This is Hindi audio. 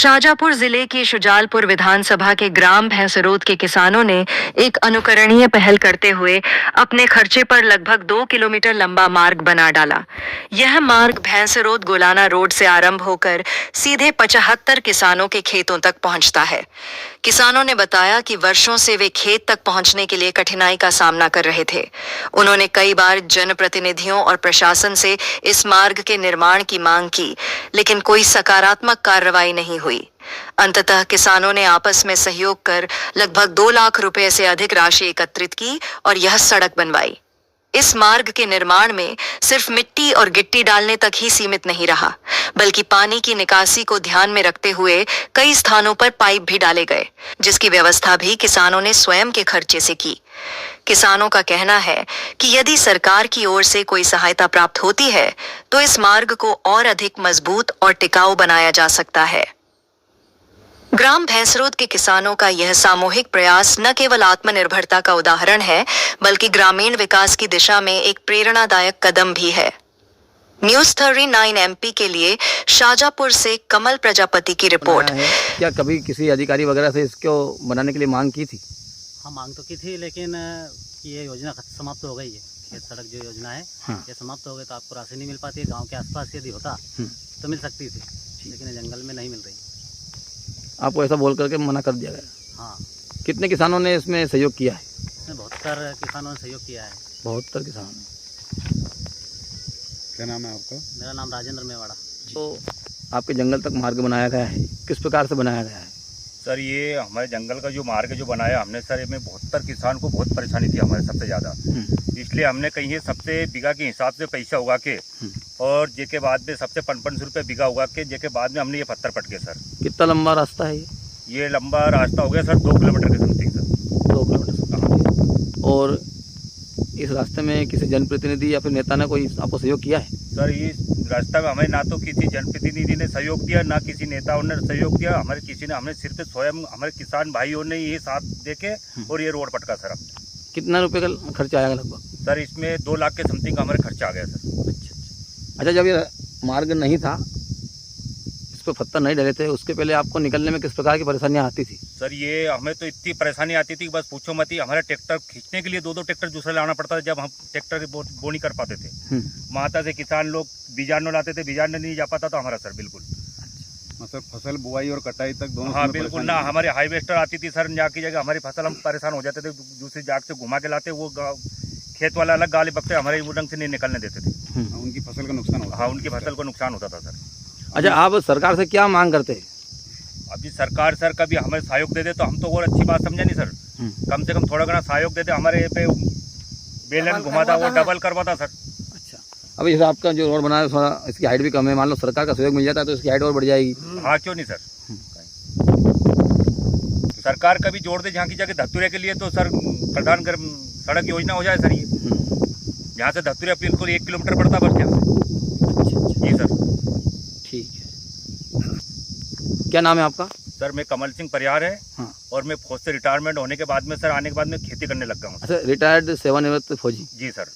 शाजापुर जिले की शुजालपुर विधानसभा के ग्राम भैंसरोद के किसानों ने एक अनुकरणीय पहल करते हुए अपने खर्चे पर लगभग 2 किलोमीटर लंबा मार्ग बना डाला। यह मार्ग भैंसरोद गोलाना रोड से आरंभ होकर सीधे 75 किसानों के खेतों तक पहुंचता है। किसानों ने बताया कि वर्षों से वे खेत तक पहुंचने के लिए कठिनाई का सामना कर रहे थे। उन्होंने कई बार जनप्रतिनिधियों और प्रशासन से इस मार्ग के निर्माण की मांग की, लेकिन कोई सकारात्मक कार्रवाई नहीं हुई। अंततः किसानों ने आपस में सहयोग कर लगभग 2 लाख रुपए से अधिक राशि एकत्रित की और यह सड़क बनवाई। इस मार्ग के निर्माण में सिर्फ मिट्टी और गिट्टी डालने तक ही सीमित नहीं रहा, बल्कि पानी की निकासी को ध्यान में रखते हुए कई स्थानों पर पाइप भी डाले गए, जिसकी व्यवस्था भी किसानों ने स्वयं के खर्चे से की। किसानों का कहना है कि यदि सरकार की ओर से कोई सहायता प्राप्त होती है तो इस मार्ग को और अधिक मजबूत और टिकाऊ बनाया जा सकता है। ग्राम भैंसरोद के किसानों का यह सामूहिक प्रयास न केवल आत्मनिर्भरता का उदाहरण है, बल्कि ग्रामीण विकास की दिशा में एक प्रेरणादायक कदम भी है। न्यूज़ 39 MP के लिए शाजापुर से कमल प्रजापति की रिपोर्ट। क्या कभी किसी अधिकारी वगैरह से इसको बनाने के लिए मांग की थी? हाँ, मांग तो की थी, लेकिन ये योजना समाप्त हो गई है। खेत सड़क जो योजना है, ये समाप्त हो गई, तो आपको राशि नहीं मिल पाती है। गांव के आसपास यदि होता तो मिल सकती थी, लेकिन जंगल में नहीं मिल रही। आपको ऐसा बोल करके मना कर दिया गया? हाँ। कितने किसानों ने इसमें सहयोग किया है? इसमें 72 किसानों ने सहयोग किया है। 72 किसानों ने। क्या नाम है आपका? मेरा नाम राजेंद्र मेवाड़ा। तो आपके जंगल तक मार्ग बनाया गया है, किस प्रकार से बनाया गया है? सर, ये हमारे जंगल का जो मार्ग जो बनाया हमने सर, इसमें 72 किसान को बहुत परेशानी थी हमारे सबसे ज़्यादा। इसलिए हमने कहीं सबसे बीघा के हिसाब से पैसा उगा के और जेके बाद में सबसे 55 रुपये बीघा उगा के जेके बाद में हमने ये पत्थर पटके सर। कितना लंबा रास्ता है ये लंबा रास्ता हो गया सर 2 किलोमीटर के समथिंग सर। 2 किलोमीटर। और इस रास्ते में किसी जनप्रतिनिधि या फिर नेता ने कोई आपको सहयोग किया है? सर, इस रास्ता में हमें ना तो किसी जनप्रतिनिधि ने सहयोग दिया, ना किसी नेताओं ने सहयोग दिया। हमारे किसी ने, हमने सिर्फ स्वयं हमारे किसान भाइयों ने ये साथ देके और ये रोड पटका सर। कितना रुपए का खर्चा आएगा लगभग? सर, इसमें 2 लाख के समथिंग हमारे खर्चा आ गया सर। अच्छा, जब ये मार्ग नहीं था, इस पर पत्थर नहीं डले थे, उसके पहले आपको निकलने में किस प्रकार की परेशानियां आती थी? सर, ये हमें तो इतनी परेशानी आती थी बस पूछो मत ही। हमारे ट्रैक्टर खींचने के लिए 2-2 ट्रैक्टर दूसरा लाना पड़ता था जब हम ट्रैक्टर बो नहीं कर पाते थे। माता से किसान लोग बीजानो लाते थे, बीजानो नहीं जा पाता था हमारा सर। बिल्कुल मतलब फसल बुआई और कटाई तक दोनों? हाँ बिल्कुल ना। हमारे हाईवेस्टर आती थी सर, जाकी जगह हमारी फसल हम परेशान हो जाते थे, दूसरी जाग से घुमा के लाते। वो खेत वाला अलग गाली बकते, हमारे वो ढंग से नहीं निकलने देते थे। उनकी फसल का नुकसान होता? हाँ, उनकी फसल को नुकसान होता था सर। अच्छा, आप सरकार से क्या मांग करते हैं? अभी सरकार सर कभी हमें सहयोग दे दे तो हम तो और अच्छी बात समझे नहीं सर। कम से कम थोड़ा घना सहयोग दे दे। हमारे पे बेलन घुमाता, वो डबल करवाता सर। अच्छा, अभी जैसे आपका जो रोड बना है थोड़ा इसकी हाइट भी कम है, मान लो सरकार का सहयोग मिल जाता है तो इसकी हाइट और बढ़ जाएगी। हाँ, क्यों नहीं सर। सरकार कभी जोड़ दे झांकी जाके धतुरे के लिए, तो सर प्रधान सड़क योजना हो जाए सर। ये यहाँ से धतुरे बिल्कुल 1 किलोमीटर पड़ता बस यहाँ से। जी सर, ठीक है। क्या नाम है आपका? सर, मैं कमल सिंह परिहार है। हाँ। और मैं फौज से रिटायरमेंट होने के बाद में सर, आने के बाद में खेती करने लग गया हूँ। अच्छा, रिटायर्ड सेवानिवृत्त फौजी? जी सर।